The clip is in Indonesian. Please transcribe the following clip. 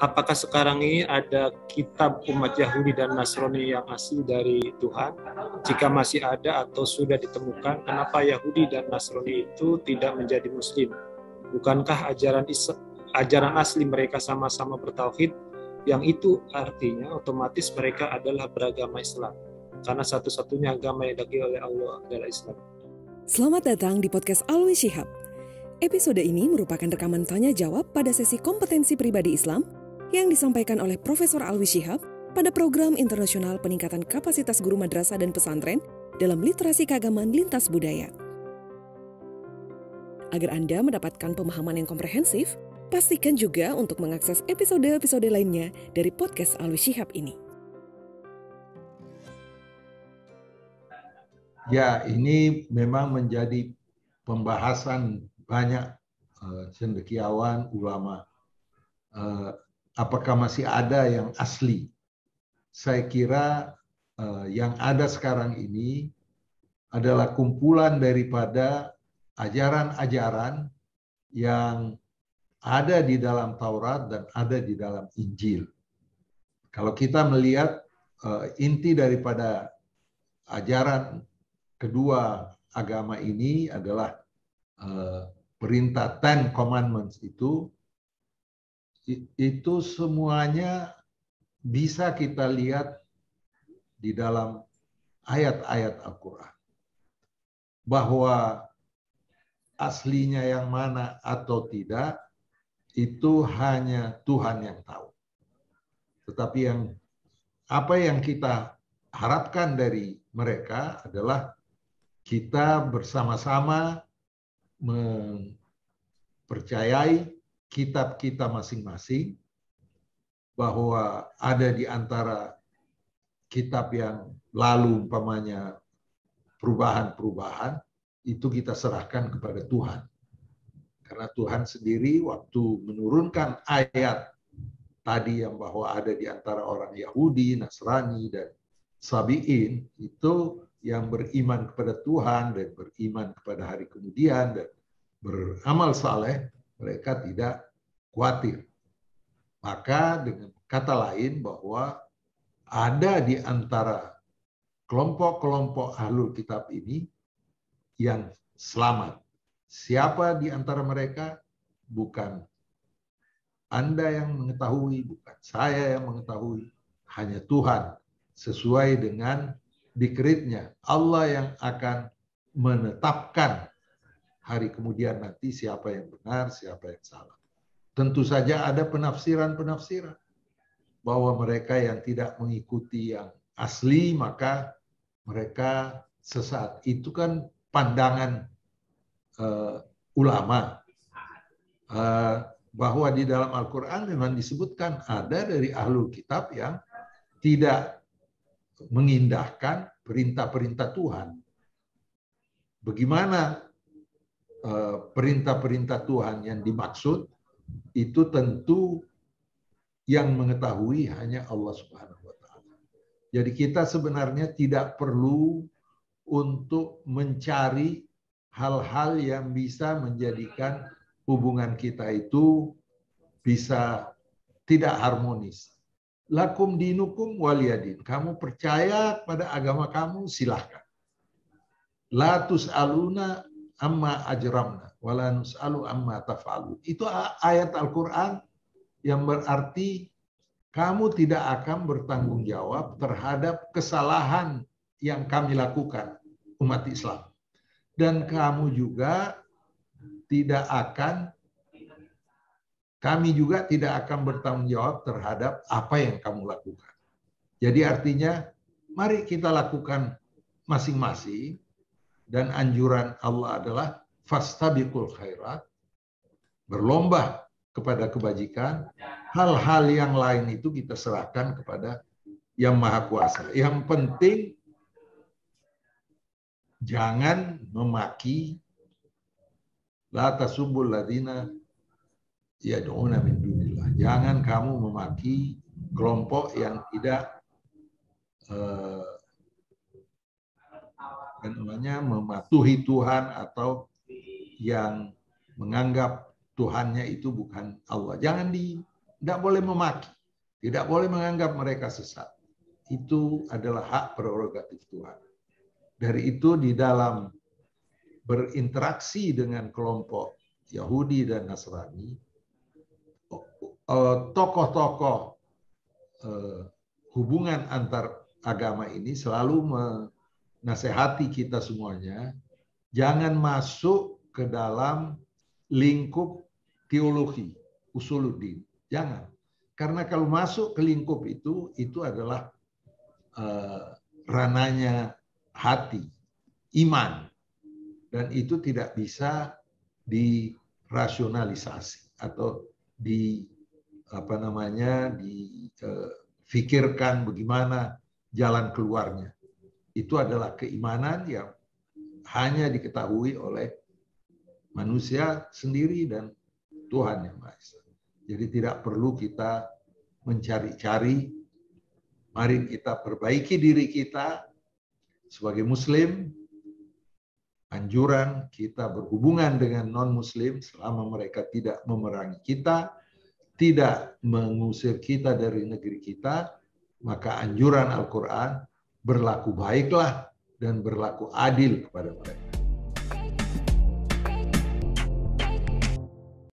apakah sekarang ini ada kitab umat Yahudi dan Nasrani yang asli dari Tuhan? Jika masih ada atau sudah ditemukan, kenapa Yahudi dan Nasrani itu tidak menjadi Muslim? Bukankah ajaran asli mereka sama-sama bertauhid, yang itu artinya otomatis mereka adalah beragama Islam? Karena satu-satunya agama yang diakui oleh Allah adalah Islam. Selamat datang di podcast Alwi Shihab. Episode ini merupakan rekaman tanya-jawab pada sesi kompetensi pribadi Islam yang disampaikan oleh Profesor Alwi Shihab pada program internasional peningkatan kapasitas guru madrasah dan pesantren dalam literasi keagamaan lintas budaya. Agar Anda mendapatkan pemahaman yang komprehensif, pastikan juga untuk mengakses episode-episode lainnya dari podcast Alwi Shihab ini. Ya, ini memang menjadi pembahasan banyak cendekiawan, ulama. Apakah masih ada yang asli? Saya kira yang ada sekarang ini adalah kumpulan daripada ajaran-ajaran yang ada di dalam Taurat dan ada di dalam Injil. Kalau kita melihat inti daripada ajaran kedua agama ini adalah perintah Ten Commandments itu semuanya bisa kita lihat di dalam ayat-ayat Al-Quran. Bahwa aslinya yang mana atau tidak, itu hanya Tuhan yang tahu. Tetapi apa yang kita harapkan dari mereka adalah kita bersama-sama mempercayai kitab kita masing-masing, bahwa ada di antara kitab yang lalu umpamanya perubahan-perubahan, itu kita serahkan kepada Tuhan. Karena Tuhan sendiri waktu menurunkan ayat tadi yang bahwa ada di antara orang Yahudi, Nasrani, dan Sabi'in, itu yang beriman kepada Tuhan dan beriman kepada hari kemudian dan beramal saleh, mereka tidak khawatir. Maka dengan kata lain bahwa ada di antara kelompok-kelompok ahlul kitab ini yang selamat. Siapa di antara mereka? Bukan Anda yang mengetahui, bukan saya yang mengetahui. Hanya Tuhan sesuai dengan dikritnya. Allah yang akan menetapkan hari kemudian nanti siapa yang benar, siapa yang salah. Tentu saja ada penafsiran-penafsiran bahwa mereka yang tidak mengikuti yang asli maka mereka sesat. Itu kan pandangan ulama. Bahwa di dalam Al-Quran memang disebutkan ada dari ahlul kitab yang tidak mengindahkan perintah-perintah Tuhan. Bagaimana perintah-perintah Tuhan yang dimaksud? Itu tentu yang mengetahui hanya Allah Subhanahu wa Ta'ala. Jadi kita sebenarnya tidak perlu untuk mencari hal-hal yang bisa menjadikan hubungan kita itu bisa tidak harmonis. Lakum dinukum waliyadin. Kamu percaya pada agama kamu, silahkan. La tus'aluna amma ajramna wala nus'alu amma taf'alu. Itu ayat Al-Quran yang berarti kamu tidak akan bertanggung jawab terhadap kesalahan yang kami lakukan, umat Islam. Dan kami juga tidak akan bertanggung jawab terhadap apa yang kamu lakukan. Jadi artinya, mari kita lakukan masing-masing, dan anjuran Allah adalah fastabiqul khairat, berlomba kepada kebajikan. Hal-hal yang lain itu kita serahkan kepada Yang Maha Kuasa. Yang penting jangan memaki, la tasubbul ladzina yad'una min dunillah. Jangan kamu memaki kelompok yang tidak mematuhi Tuhan atau yang menganggap Tuhannya itu bukan Allah. Jangan tidak boleh memaki, tidak boleh menganggap mereka sesat. Itu adalah hak prerogatif Tuhan. Dari itu di dalam berinteraksi dengan kelompok Yahudi dan Nasrani, tokoh-tokoh hubungan antar agama ini selalu menasehati kita semuanya, jangan masuk ke dalam lingkup teologi, usuluddin. Jangan. Karena kalau masuk ke lingkup itu adalah ranahnya hati, iman. Dan itu tidak bisa dirasionalisasi atau difikirkan bagaimana jalan keluarnya. Itu adalah keimanan yang hanya diketahui oleh manusia sendiri dan Tuhan Yang Maha Esa. Jadi tidak perlu kita mencari-cari. Mari kita perbaiki diri kita sebagai Muslim. Anjuran kita berhubungan dengan non-Muslim selama mereka tidak memerangi kita, tidak mengusir kita dari negeri kita, maka anjuran Al-Quran berlaku baiklah dan berlaku adil kepada mereka.